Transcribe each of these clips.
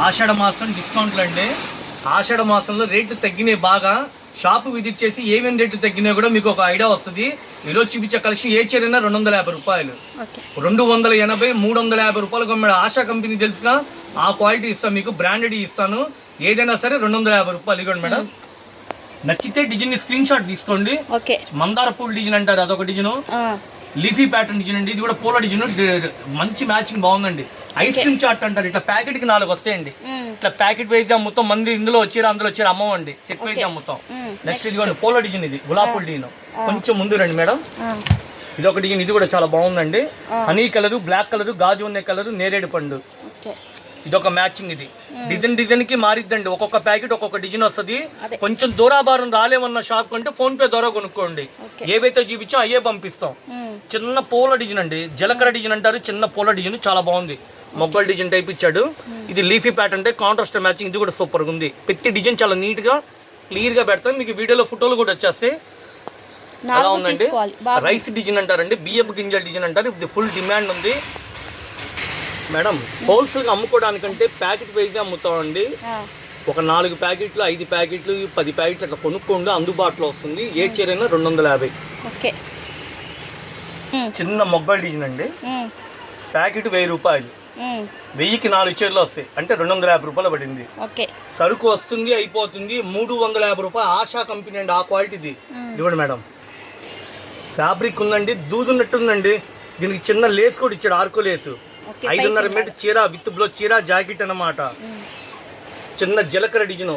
ఆషాఢ మాసం డిస్కౌంట్లు అండి. ఆషాఢ మాసంలో రేట్లు తగ్గినాయి బాగా. షాపు విజిట్ చేసి ఏమేమి రేట్లు తగ్గినాయి కూడా మీకు ఒక ఐడియా వస్తుంది. ఈరోజు చూపించే కలెక్షన్ ఏ చీరైనా 250 రూపాయలు, 280, 350 రూపాయలకు అమ్మాడు. ఆశా కంపెనీ తెలుసుగా, ఆ క్వాలిటీ ఇస్తాను మీకు, బ్రాండెడ్ ఇస్తాను. ఏదైనా సరే 250 రూపాయలు ఇవ్వండి మేడం. నచ్చితే డిజైన్ స్క్రీన్ షాట్ తీసుకోండి. మందార పూల్ డిజైన్ అంటారు, అదొక డిజైన్. లీఫీ ప్యాటర్న్ డిజైన్ అండి, ఇది కూడా పూల డిజైన్, మంచి మ్యాచింగ్ బాగుందండి. ఐస్ క్రీమ్ చాట్ అంటారు, ఇట్లా ప్యాకెట్ కి 4 వస్తాయండి. ఇట్లా ప్యాకెట్ వైజ్ గా అమ్ముతాం. మంది ఇందులో వచ్చారు, అందులో వచ్చారు అమ్మవండి, సెట్ వైజ్ గా అమ్ముతాం. నెక్స్ట్ ఇది కూడా పూల డిజైన్, ఇది గులాబీ డిజైన్. కొంచెం ముందు రండి మేడం. ఇది ఒక డిజైన్, ఇది కూడా చాలా బాగుందండి. హనీ కలర్, బ్లాక్ కలర్, గాజు ఉన్న కలర్, నేరేడు పండు. ఇదొక మ్యాచింగ్. ఇది డిజైన్ కి మారిద్దండి, ఒక్కొక్క ప్యాకెట్ ఒక్కొక్క డిజైన్ వస్తుంది. కొంచెం దూరాభారం రాలేమన్న షాప్ కంటే ఫోన్ పే ద్వారా కొనుక్కోండి. ఏవైతే చూపించో అయ్యే పంపిస్తాం. చిన్న పూల డిజైన్ అండి, జలకర డిజైన్ అంటారు, చిన్న పూల డిజైన్ చాలా బాగుంది. మొగ్గల్ డిజైన్ టైప్ ఇచ్చాడు. ఇది లీఫీ ప్యాటర్న్ అంటే కాంట్రాస్ట్ మ్యాచింగ్, ఇది కూడా సూపర్ గా ఉంది. ప్రతి డిజైన్ చాలా నీట్ గా క్లియర్ గా పెడతాం. మీకు వీడియోలో ఫోటోలు కూడా వచ్చేస్తాయి. అలా ఉందండి. రైస్ డిజైన్ అంటారండి, బియ్యపు గింజల డిజైన్ అంటారు. ఇది ఫుల్ డిమాండ్ ఉంది మేడం. హోల్సేల్ గా అమ్ముకోవడానికంటే ప్యాకెట్ వైజ్ అమ్ముతామండి. ఒక 4 ప్యాకెట్లు, 5 ప్యాకెట్లు, 10 ప్యాకెట్లు అట్లా కొనుక్కోండి, అందుబాటులో వస్తుంది. ఏ చీరైనా 250. చిన్న మొగ్గల్ డిజైన్ అండి, ప్యాకెట్ 1000 రూపాయలు, 1000కి 4 చీరలు వస్తాయి, అంటే 250 రూపాయలు పడింది. సరుకు వస్తుంది, అయిపోతుంది. 350 రూపాయలు. ఆశా కంపెనీ అండి, ఆ క్వాలిటీది. ఇవ్వండి మేడం. ఫ్యాబ్రిక్ ఉందండి, దూదున్నట్టుందండి. దీనికి చిన్న లేస్ కూడా ఇచ్చాడు, ఆర్కో లేసు. 5.5 మీటర్ చీర విత్ బ్లో చీర జాకెట్ అన్నమాట. చిన్న జలకర డిజైన్,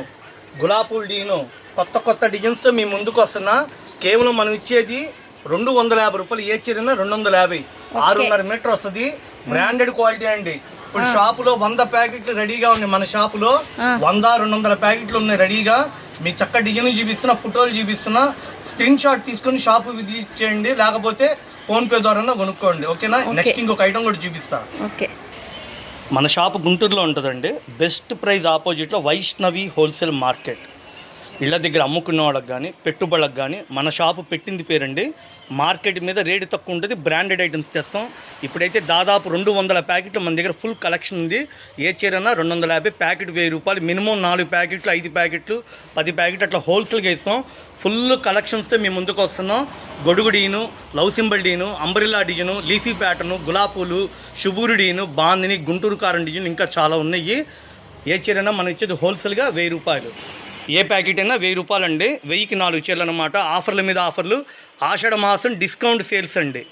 గులాబీ డిజైన్, కొత్త డిజైన్స్ తో మీ ముందుకు వస్తున్నా. కేవలం మనం ఇచ్చేది 250 రూపాయలు. ఏ చీరైనా 250. 6.5 మీటర్ వస్తుంది. బ్రాండెడ్ క్వాలిటీ అండి. ఇప్పుడు షాపులో 100 ప్యాకెట్లు రెడీగా ఉన్నాయి. మన షాపులో 100-200 ప్యాకెట్లు ఉన్నాయి రెడీగా. మీ చక్క డిజైన్ చూపిస్తున్నా, ఫోటోలు చూపిస్తున్నా. స్క్రీన్ షాట్ తీసుకుని షాపు విజిట్ చేయండి, లేకపోతే ఫోన్ పే ద్వారా కొనుక్కోండి. ఓకేనా? నెక్స్ట్ ఇంకొక ఐటమ్ కూడా చూపిస్తా. మన షాప్ గుంటూరులో ఉంటుందండి. బెస్ట్ ప్రైస్ ఆపోజిట్లో వైష్ణవి హోల్సేల్ మార్కెట్. ఇళ్ళ దగ్గర అమ్ముకున్న వాళ్ళకి కానీ, పెట్టుబడులకు కానీ మన షాపు పెట్టింది పేరండి. మార్కెట్ మీద రేటు తక్కువ ఉంటుంది, బ్రాండెడ్ ఐటమ్స్ తెస్తాం. ఇప్పుడైతే దాదాపు 200 ప్యాకెట్లు మన దగ్గర ఫుల్ కలెక్షన్ ఉంది. ఏ చీరైనా 250, ప్యాకెట్ 1000 రూపాయలు. మినిమం 4 ప్యాకెట్లు, 5 ప్యాకెట్లు, 10 ప్యాకెట్లు అట్లా హోల్సేల్గా ఇస్తాం. ఫుల్ కలెక్షన్స్తో మేము ముందుకు వస్తున్నాం. గొడుగు డీను, లవ్ సింబల్ డీను, అంబ్రిల్లా డిజైను, లీఫీ ప్యాటర్ను, గులాబీలు, శుభూరు డీను, బాందిని, గుంటూరు కారం డిజైన్, ఇంకా చాలా ఉన్నాయి. ఏ చీరైనా మనం ఇచ్చేది హోల్సేల్గా 1000 రూపాయలు. ఏ ప్యాకెట్ అయినా 1000 రూపాయలు అండి. 1000కి 4 చీరలు అనమాట. ఆఫర్ల మీద ఆఫర్లు. ఆషాఢ మాసం డిస్కౌంట్ సేల్స్ అండి.